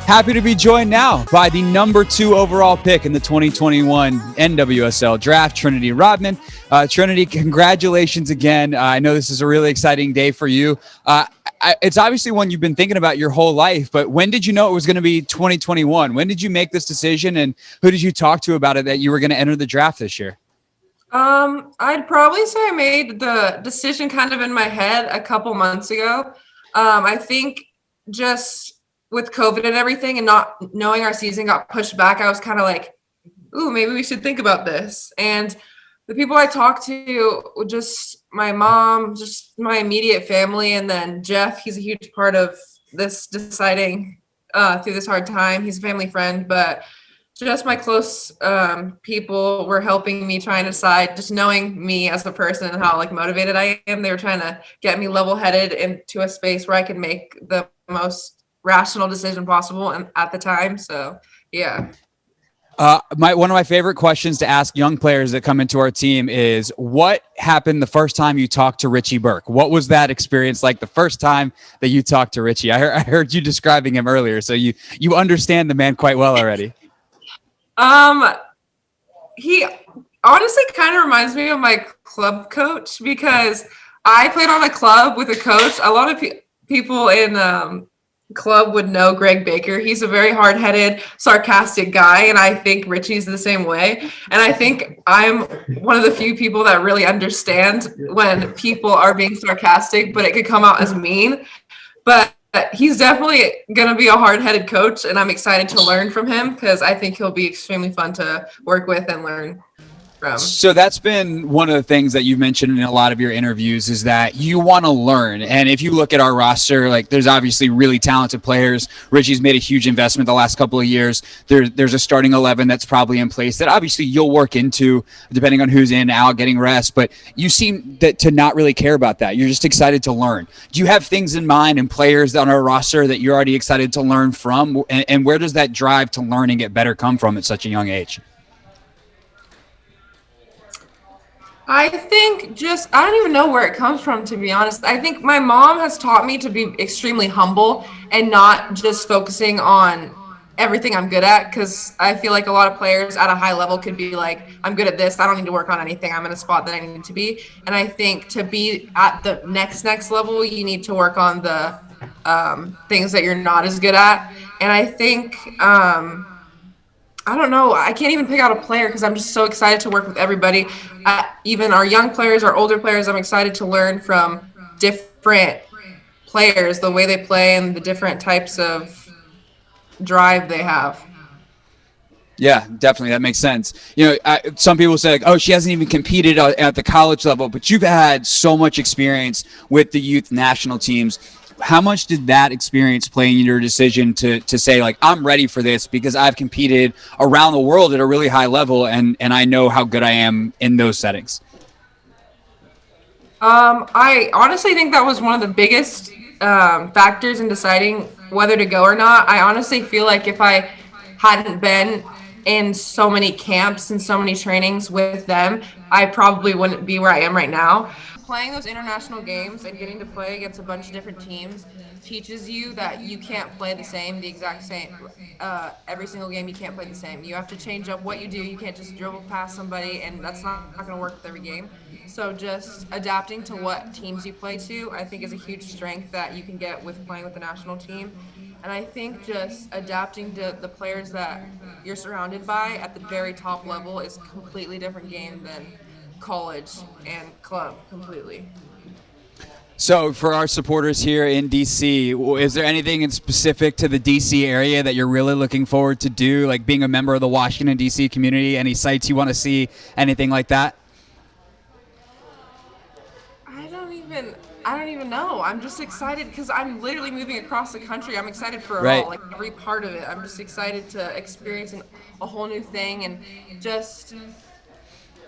Happy to be joined now by the number 2 overall pick in the 2021 NWSL draft, Trinity Rodman. Trinity, congratulations again. I know this is a really exciting day for you. It's obviously one you've been thinking about your whole life, but when did you know it was going to be 2021? When did you make this decision, and who did you talk to about it that you were going to enter the draft this year? I'd probably say I made the decision kind of in my head a couple months ago. I think just with COVID and everything and not knowing our season got pushed back, I was kind of like, ooh, maybe we should think about this. And the people I talked to were just my mom, just my immediate family. And then Jeff, he's a huge part of this deciding through this hard time. He's a family friend, but just my close people were helping me try and decide, just knowing me as a person and how like motivated I am. They were trying to get me level-headed into a space where I could make the most rational decision possible and at the time. So yeah. One of my favorite questions to ask young players that come into our team is, what happened the first time you talked to Richy Burke? What was that experience like the first time that you talked to Richy? I heard you describing him earlier, so you understand the man quite well already. He honestly kind of reminds me of my club coach, because I played on a club with a coach. A lot of people in club would know Greg Baker. He's a very hard-headed, sarcastic guy, and I think Richy's the same way. And I think I'm one of the few people that really understand when people are being sarcastic, but it could come out as mean. But he's definitely going to be a hard-headed coach, and I'm excited to learn from him because I think he'll be extremely fun to work with and learn from. So that's been one of the things that you've mentioned in a lot of your interviews, is that you want to learn. And if you look at our roster, like, there's obviously really talented players. Richy's made a huge investment the last couple of years. There's a starting 11 that's probably in place that obviously you'll work into depending on who's in, out, getting rest. But you seem to not really care about that. You're just excited to learn. Do you have things in mind and players on our roster that you're already excited to learn from? And where does that drive to learn and get better come from at such a young age? I think I don't even know where it comes from, to be honest. I think my mom has taught me to be extremely humble and not just focusing on everything I'm good at, because I feel like a lot of players at a high level could be like, I'm good at this, I don't need to work on anything, I'm in a spot that I need to be. And I think to be at the next level, you need to work on the things that you're not as good at. And I think I don't know. I can't even pick out a player because I'm just so excited to work with everybody. Even our young players, our older players, I'm excited to learn from different players, the way they play and the different types of drive they have. Yeah, definitely. That makes sense. You know, some people say, like, oh, she hasn't even competed at the college level, but you've had so much experience with the youth national teams. How much did that experience play in your decision to say, like, I'm ready for this because I've competed around the world at a really high level and I know how good I am in those settings? I honestly think that was one of the biggest factors in deciding whether to go or not. I honestly feel like if I hadn't been in so many camps and so many trainings with them, I probably wouldn't be where I am right now. Playing those international games and getting to play against a bunch of different teams teaches you that you can't play the exact same. Every single game you can't play the same. You have to change up what you do. You can't just dribble past somebody, and that's not going to work with every game. So just adapting to what teams you play to, I think, is a huge strength that you can get with playing with the national team. And I think just adapting to the players that you're surrounded by at the very top level is a completely different game than college and club completely. So for our supporters here in DC, is there anything in specific to the DC area that you're really looking forward to do, like being a member of the Washington DC community? Any sites you want to see, anything like that? I don't even know. I'm just excited because I'm literally moving across the country. I'm excited for it all, like every part of it. I'm just excited to experience a whole new thing and just,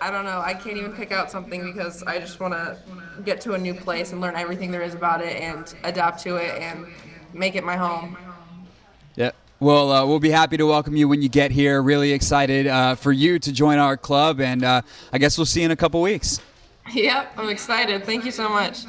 I don't know. I can't even pick out something because I just want to get to a new place and learn everything there is about it and adapt to it and make it my home. Yeah. Well, we'll be happy to welcome you when you get here. Really excited for you to join our club, and I guess we'll see you in a couple weeks. Yep, I'm excited. Thank you so much.